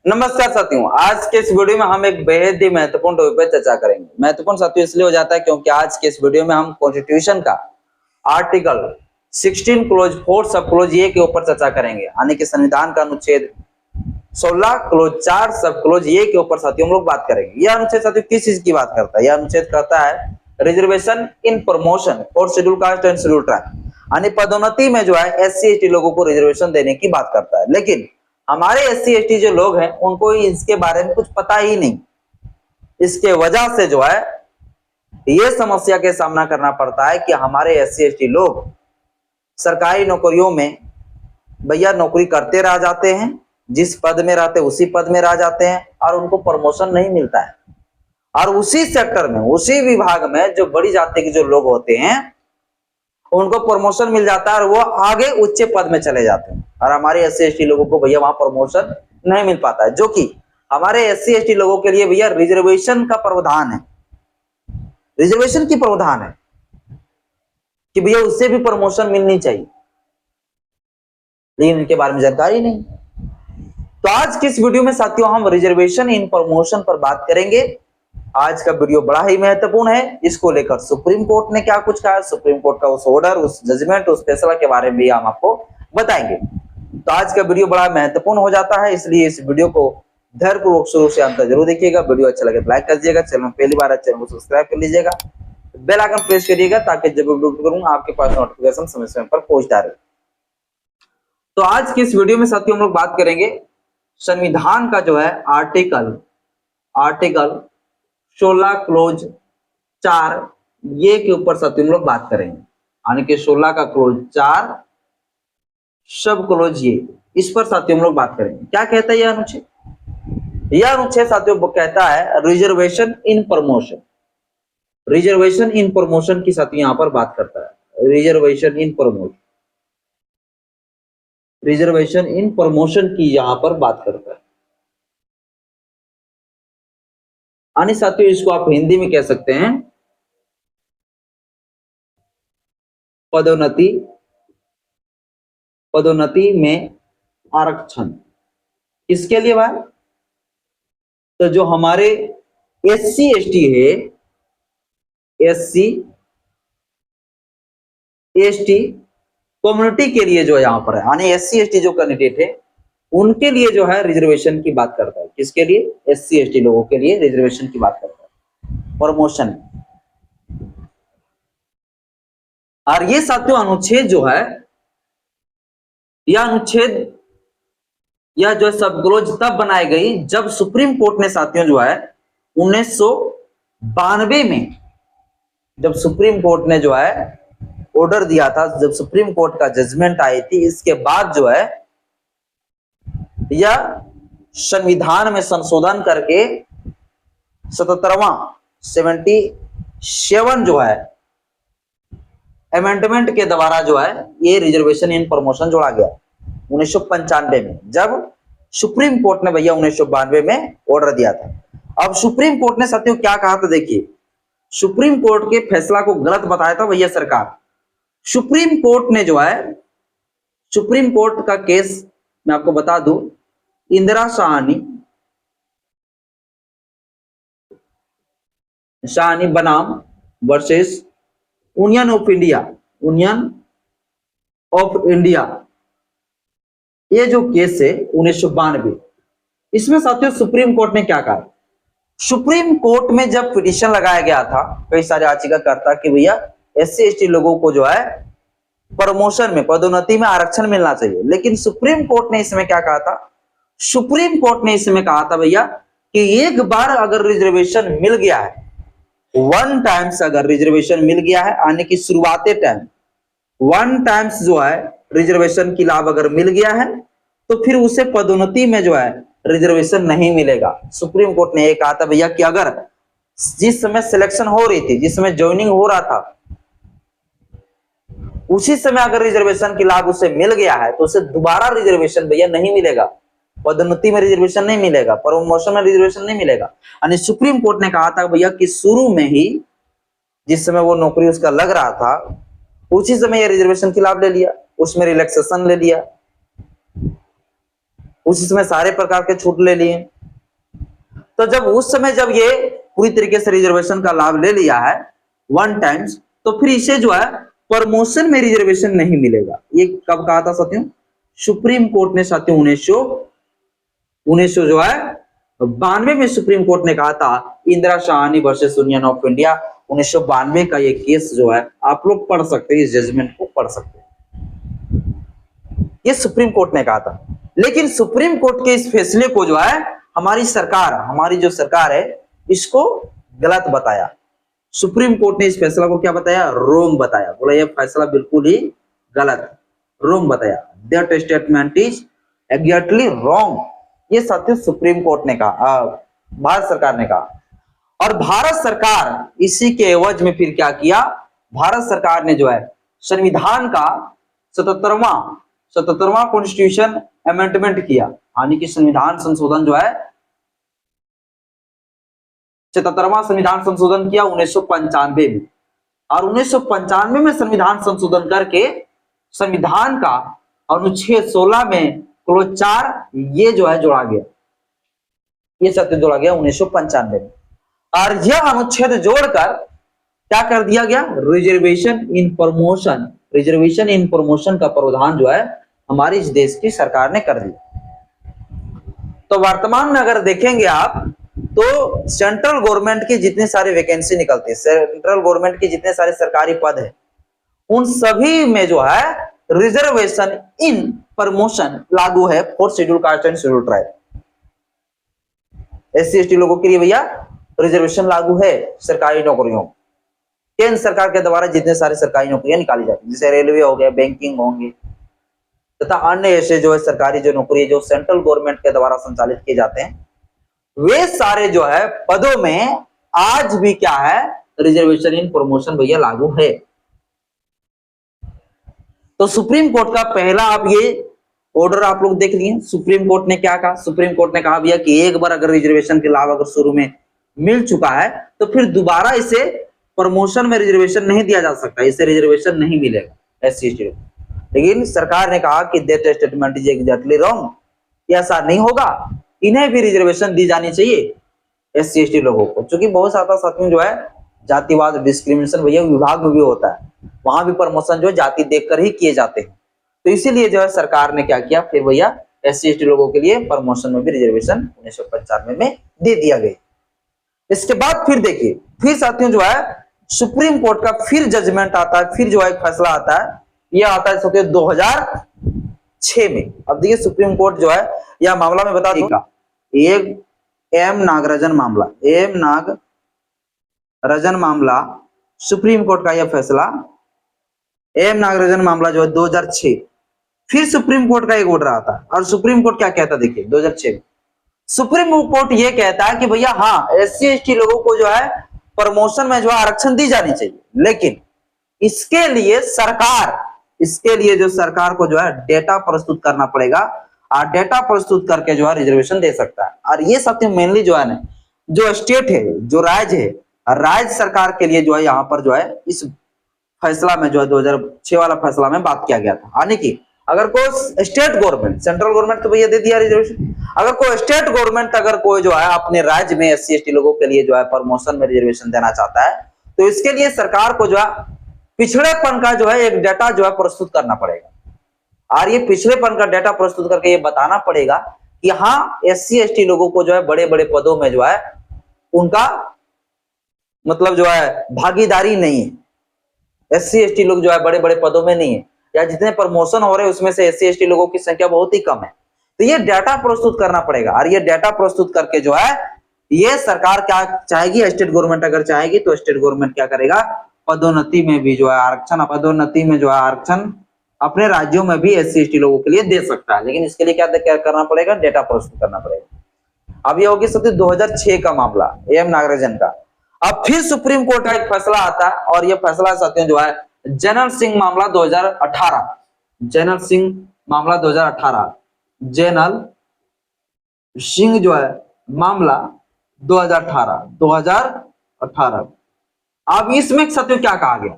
नमस्कार साथियों, आज के इस वीडियो में हम एक बेहद ही महत्वपूर्ण टॉपिक पर चर्चा करेंगे। महत्वपूर्ण साथियों इसलिए हो जाता है क्योंकि आज के इस वीडियो में हम कॉन्स्टिट्यूशन का आर्टिकल 16 क्लोज 4 सब क्लोज ए के ऊपर चर्चा करेंगे, यानी कि संविधान का अनुच्छेद 16 क्लोज 4 सब क्लोज ए के ऊपर साथियों हम लोग बात करेंगे। यह अनुच्छेद साथियों किस चीज की बात करता है? यह अनुच्छेद करता है reservation in promotion for schedule caste and schedule tribe, यानी पदोन्नति में जो है SC ST लोगों को रिजर्वेशन देने की बात करता है। लेकिन हमारे SC ST जो लोग हैं उनको इसके बारे में कुछ पता ही नहीं। इसके वजह से जो है ये समस्या के सामना करना पड़ता है कि हमारे SC ST लोग सरकारी नौकरियों में भैया नौकरी करते रह जाते हैं, जिस पद में रहते उसी पद में रह जाते हैं और उनको प्रमोशन नहीं मिलता है। और उसी सेक्टर में उसी विभाग में जो बड़ी जाति के जो लोग होते हैं उनको प्रमोशन मिल जाता है और वो आगे उच्च पद में चले जाते हैं, और हमारे SC ST लोगों को भैया वहां प्रमोशन नहीं मिल पाता है, जो कि हमारे SC ST लोगों के लिए भैया रिजर्वेशन का प्रावधान है, रिजर्वेशन की प्रावधान है कि भैया उससे भी प्रमोशन मिलनी चाहिए, लेकिन इनके बारे में जानकारी नहीं। तो आज की इस वीडियो में साथियों हम रिजर्वेशन इन प्रमोशन पर बात करेंगे। आज का वीडियो बड़ा ही महत्वपूर्ण है। इसको लेकर सुप्रीम कोर्ट ने क्या कुछ कहा, सुप्रीम कोर्ट का उस ऑर्डर, उस जजमेंट, उस फैसला के बारे में भी हम आपको बताएंगे। तो आज का वीडियो बड़ा महत्वपूर्ण हो जाता है, इसलिए इस वीडियो को धैर्यपूर्वक शुरू से अंत तक जरूर देखिएगा। वीडियो अच्छा लगे तो लाइक कर दीजिएगा, चैनल पहली बार चैनल को सब्सक्राइब कर लीजिएगा, बेल आइकन प्रेस करिएगा ताकि जब वीडियो करूंगा आपके पास नोटिफिकेशन समय समय पर पहुंचता रहे। तो आज की इस वीडियो में साथियों हम लोग बात करेंगे संविधान का जो है आर्टिकल 16 क्लोज 4 ये के ऊपर साथियों हम लोग बात करेंगे, यानी कि 16 का क्लोज 4 सब क्लोज ये, इस पर साथियों हम लोग बात करेंगे। क्या कहता है यह अनुच्छेद? यह अनुच्छेद साथियों कहता है reservation in promotion. Reservation in promotion की साथियों यहां पर बात करता है, reservation in promotion, reservation in promotion की यहां पर बात करता है। यानी साथियों इसको आप हिंदी में कह सकते हैं पदोन्नति, पदोन्नति में आरक्षण। किसके लिए भाई? तो जो हमारे SC ST है, SC ST कम्युनिटी के लिए जो यहां पर है, यानी SC ST जो कैंडिडेट है उनके लिए जो है रिजर्वेशन की बात करता है। किसके लिए? SC ST लोगों के लिए रिजर्वेशन की बात करता है, प्रमोशन। और ये साथियों अनुच्छेद जो है, यह अनुच्छेद यह जो सब क्लोज तब बनाई गई जब सुप्रीम कोर्ट ने साथियों जो है 1992 में, जब सुप्रीम कोर्ट ने जो है ऑर्डर दिया था, जब सुप्रीम कोर्ट का जजमेंट आई थी, इसके बाद जो है यह संविधान में संशोधन करके 77 जो है अमेंडमेंट के द्वारा जो है ये रिजर्वेशन इन प्रमोशन जोड़ा गया 1995 में, जब सुप्रीम कोर्ट ने भैया 1992 में ऑर्डर दिया था। अब सुप्रीम कोर्ट ने साथियों क्या कहा था? देखिए, सुप्रीम कोर्ट के फैसला को गलत बताया था भैया सरकार। सुप्रीम कोर्ट ने जो है, सुप्रीम कोर्ट का केस मैं आपको बता दूं, इंदिरा साहनी बनाम वर्सेस यूनियन ऑफ इंडिया, ये जो केस है 1992, इसमें साथियों सुप्रीम कोर्ट ने क्या कहा? सुप्रीम कोर्ट में जब पिटीशन लगाया गया था कई सारे याचिकाकर्ता कि भैया SC ST लोगों को जो है प्रमोशन में, पदोन्नति में आरक्षण मिलना चाहिए, लेकिन सुप्रीम कोर्ट ने इसमें क्या कहा था? सुप्रीम कोर्ट ने इसमें कहा था भैया कि एक बार अगर रिजर्वेशन मिल गया है, वन टाइम्स अगर रिजर्वेशन मिल गया है, यानी कि शुरुआती टाइम वन टाइम्स जो है रिजर्वेशन की लाभ अगर मिल गया है, तो फिर उसे पदोन्नति में जो है रिजर्वेशन नहीं मिलेगा। सुप्रीम कोर्ट ने ये कहा था भैया कि अगर जिस समय सिलेक्शन हो रही थी, जिस समय ज्वाइनिंग हो रहा था, उसी समय अगर रिजर्वेशन की लाभ उसे मिल गया है तो उसे दोबारा रिजर्वेशन भैया नहीं मिलेगा, पदोन्नति में रिजर्वेशन नहीं मिलेगा, प्रमोशन में रिजर्वेशन नहीं मिलेगा। यानी सुप्रीम कोर्ट ने कहा था भैया कि शुरू में ही जिस समय वो नौकरी उसका लग रहा था उसी समय ये रिजर्वेशन की लाभ ले लिया, उसमें रिलैक्सेशन ले लिया, उस समय सारे प्रकार के छूट ले लिए। तो जब उस समय जब ये पूरी तरीके से रिजर्वेशन का लाभ ले लिया है वन टाइम्स, तो फिर इसे जो है प्रमोशन में रिजर्वेशन नहीं मिलेगा। ये कब कहा था साथियों? सुप्रीम कोर्ट ने साथियों 1900 जो है 92 में सुप्रीम कोर्ट ने कहा था, Indira Shahani versus union of India 1992 का ये केस जो है आप लोग पढ़ सकते हैं, इस जजमेंट को पढ़ सकते हैं। ये सुप्रीम कोर्ट ने कहा था, लेकिन सुप्रीम कोर्ट के इस फैसले को जो है हमारी जो सरकार है इसको गलत बताया। सुप्रीम कोर्ट ने इस फैसला को क्या बताया? रॉन्ग बताया। बोला ये फैसला बिल्कुल ही गलत, रॉन्ग बताया। That statement is exactly wrong. ये सत्य सुप्रीम कोर्ट ने कहा, भारत सरकार ने कहा। और भारत सरकार इसी के एवज में फिर क्या किया? भारत सरकार ने जो है संविधान का 77वां कॉन्स्टिट्यूशन अमेंडमेंट किया, यानी कि संविधान संशोधन जो है 77वां संविधान संशोधन किया 1995 में। और 1995 में संविधान संशोधन करके संविधान का अनुच्छेद 16 में क्लोज 4 ये जो है जोड़ा गया, ये सत्य जोड़ा गया 1995 में। और यह अनुच्छेद जोड़कर क्या कर दिया गया? Reservation in promotion, reservation in promotion का प्रावधान जो है हमारी इस देश की सरकार ने कर दिया। तो वर्तमान में अगर देखेंगे आप तो सेंट्रल गवर्नमेंट की जितने सारे वैकेंसी निकलती है, सेंट्रल गवर्नमेंट की जितने सारे सरकारी पद है, उन सभी में जो है रिजर्वेशन इन प्रमोशन लागू है for schedule caste and schedule tribe. SC ST लोगों के लिए भैया रिजर्वेशन लागू है सरकारी नौकरियों। केंद्र सरकार के द्वारा जितने सारे सरकारी नौकरियां निकाली जाती है, जैसे रेलवे हो गया, बैंकिंग होंगे तथा अन्य ऐसे जो है सरकारी जो नौकरी जो सेंट्रल गवर्नमेंट के द्वारा संचालित किए जाते हैं, वे सारे जो है पदों में आज भी क्या है? रिजर्वेशन इन प्रमोशन भैया लागू है। तो सुप्रीम कोर्ट का पहला आप ये ऑर्डर आप लोग देख लिए। सुप्रीम कोर्ट ने क्या कहा? सुप्रीम कोर्ट ने कहा भैया कि एक बार अगर रिजर्वेशन के लाभ अगर शुरू में मिल चुका है तो फिर दोबारा इसे प्रमोशन में रिजर्वेशन नहीं दिया जा सकता, इसे रिजर्वेशन नहीं मिलेगा SC ST। लेकिन सरकार ने कहा कि that statement is exactly wrong, ऐसा नहीं होगा, इन्हें भी रिजर्वेशन दी जानी चाहिए SC ST लोगों को। क्योंकि बहुत सारा साथियों जो है जातिवाद डिस्क्रिमिनेशन भैया विभाग में भी होता है, वहां भी प्रमोशन जो है जाति देखकर ही किए जाते हैं। तो इसीलिए जो है सरकार ने क्या किया? फिर भैया SC ST लोगों के लिए प्रमोशन में भी रिजर्वेशन 1995 में दे दिया गया। इसके बाद फिर देखिए, फिर साथियों जो है सुप्रीम कोर्ट का फिर जजमेंट आता है, फिर जो है फैसला आता है, यह आता है साथियों 2006 में। अब देखिए सुप्रीम कोर्ट जो है यह मामला में बता देगा, एक एम नागराजन मामला, सुप्रीम कोर्ट का यह फैसला एम नागराजन मामला जो है 2006। फिर सुप्रीम कोर्ट का एक ऑर्डर आता है और सुप्रीम कोर्ट क्या कहता है? देखिए 2006 में सुप्रीम कोर्ट ये कहता है कि भैया हाँ SC ST लोगों को जो है प्रमोशन में जो है आरक्षण दी जानी चाहिए, लेकिन इसके लिए जो सरकार को जो है डेटा प्रस्तुत करना पड़ेगा और डेटा प्रस्तुत करके जो है रिजर्वेशन दे सकता है। और ये सत्य मेनली जो है ना, जो स्टेट है, जो राज्य है, राज्य सरकार के लिए जो है यहाँ पर जो है इस फैसला में जो है 2006 वाला फैसला में बात किया गया था। यानी कि अगर कोई स्टेट गवर्नमेंट, सेंट्रल गवर्नमेंट तो भैया दे दिया रिजर्वेशन, अगर कोई स्टेट गवर्नमेंट अगर कोई जो है अपने राज्य में SC ST लोगों के लिए जो है प्रमोशन में रिजर्वेशन देना चाहता है, तो इसके लिए सरकार को जो है पिछड़ेपन का जो है एक डेटा जो है प्रस्तुत करना पड़ेगा। और ये पिछड़ेपन का डेटा प्रस्तुत करके ये बताना पड़ेगा कि हाँ SC ST लोगों को जो है बड़े बड़े पदों में जो है उनका मतलब जो है भागीदारी नहीं है, SC ST लोग जो है बड़े बड़े पदों में नहीं है, या जितने प्रमोशन हो रहे हैं उसमें से SC ST लोगों की संख्या बहुत ही कम है। तो ये डाटा प्रस्तुत करना पड़ेगा और ये डाटा प्रस्तुत करके जो है ये सरकार क्या चाहेगी? स्टेट गवर्नमेंट अगर चाहेगी तो स्टेट गवर्नमेंट क्या करेगा? पदोन्नति में भी जो है आरक्षण अपने राज्यों में भी SC ST लोगों के लिए दे सकता है, लेकिन इसके लिए क्या करना पड़ेगा? डेटा प्रस्तुत करना पड़ेगा। अब ये होगी सत्य 2006 का मामला एम नागराजन का। अब फिर सुप्रीम कोर्ट का एक फैसला आता है और यह फैसला साथियों जो है जनरल सिंह मामला 2018, जनरल सिंह मामला 2018, जनरल सिंह जो है मामला 2018। अब इसमें साथियों क्या कहा गया?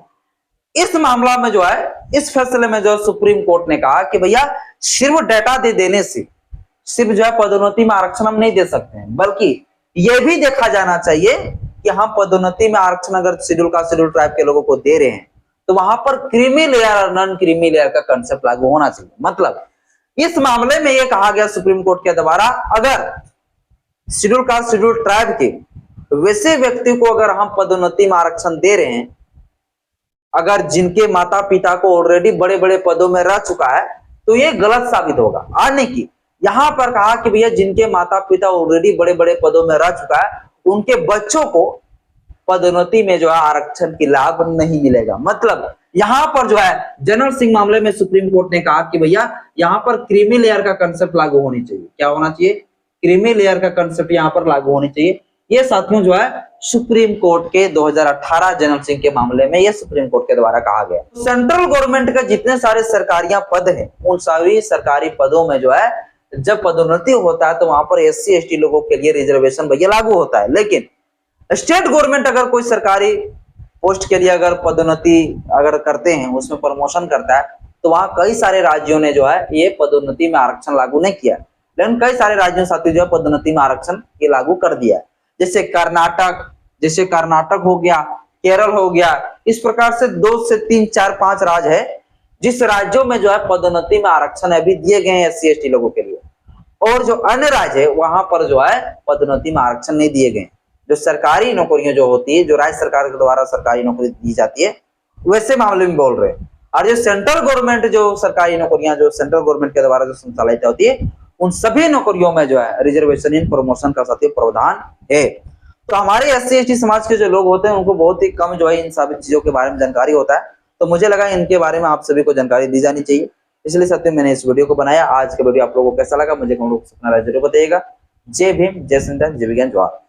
इस मामला में जो है, इस फैसले में जो सुप्रीम कोर्ट ने कहा कि भैया सिर्फ डेटा दे देने से, सिर्फ जो है पदोन्नति में आरक्षण हम नहीं दे सकते हैं, बल्कि यह भी देखा जाना चाहिए कि हम पदोन्नति में आरक्षण अगर शेड्यूल कास्ट शेड्यूल ट्राइब के लोगों को दे रहे हैं तो वहां पर क्रीमी लेयर और नॉन क्रीमी लेयर का कंसेप्ट लागू होना चाहिए। मतलब इस मामले में यह कहा गया सुप्रीम कोर्ट के द्वारा, अगर शेड्यूल कास्ट शेड्यूल ट्राइब के वैसे व्यक्ति को अगर हम पदोन्नति में आरक्षण दे रहे हैं, अगर जिनके माता पिता को ऑलरेडी बड़े बड़े पदों में रह चुका है, तो ये गलत साबित होगा। आने की यहां पर कहा कि भैया जिनके माता पिता ऑलरेडी बड़े बड़े पदों में रह चुका है, उनके बच्चों को पदोन्नति में जो है आरक्षण की लाभ नहीं मिलेगा। मतलब यहां पर जो है जनरल सिंह मामले में सुप्रीम कोर्ट ने कहा कि भैया यहां पर क्रीमी लेयर का कंसेप्ट लागू होनी चाहिए। क्या होना चाहिए? क्रीमी लेयर का कंसेप्ट यहां पर लागू होनी चाहिए। ये साथियों जो है सुप्रीम कोर्ट के 2018 जनरल सिंह के मामले में ये सुप्रीम कोर्ट के द्वारा कहा गया। सेंट्रल गवर्नमेंट का जितने सारे सरकारी पद हैं, उन सभी सरकारी पदों में जो है जब पदोन्नति होता है तो वहां पर SC ST लोगों के लिए रिजर्वेशन भैया लागू होता है। लेकिन स्टेट गवर्नमेंट अगर कोई सरकारी पोस्ट के लिए अगर पदोन्नति अगर करते हैं, उसमें प्रमोशन करता है, तो वहां कई सारे राज्यों ने जो है ये पदोन्नति में आरक्षण लागू नहीं किया, लेकिन कई सारे राज्यों साथी जो है पदोन्नति में आरक्षण ये लागू कर दिया। जैसे कर्नाटक हो गया, केरल हो गया, इस प्रकार से 2 से 3 4 5 राज्य है जिस राज्यों में जो है पदोन्नति में आरक्षण अभी दिए गए हैं SC ST लोगों के लिए, और जो अन्य राज्य है वहां पर जो है पदोन्नति में आरक्षण नहीं दिए गए। जो सरकारी नौकरियां जो होती है, जो राज्य सरकार के द्वारा सरकारी नौकरी दी जाती है, वैसे मामले में बोल रहे हैं। और जो सेंट्रल गवर्नमेंट जो सरकारी नौकरियां जो सेंट्रल गवर्नमेंट के द्वारा जो संचालित होती है, उन सभी नौकरियों में जो है रिजर्वेशन इन प्रमोशन का साथी प्रावधान है। तो हमारे SC ST समाज के जो लोग होते हैं उनको बहुत ही कम जो है इन सभी चीजों के बारे में जानकारी होता है। तो मुझे लगा इनके बारे में आप सभी को जानकारी दी जानी चाहिए, इसलिए साथियों मैंने इस वीडियो को बनाया। आज का वीडियो आप लोगों को कैसा लगा मुझे कमेंट बॉक्स में जरूर बताइएगा। जय भीम, जय संविधान, जय विज्ञान, जवाहर।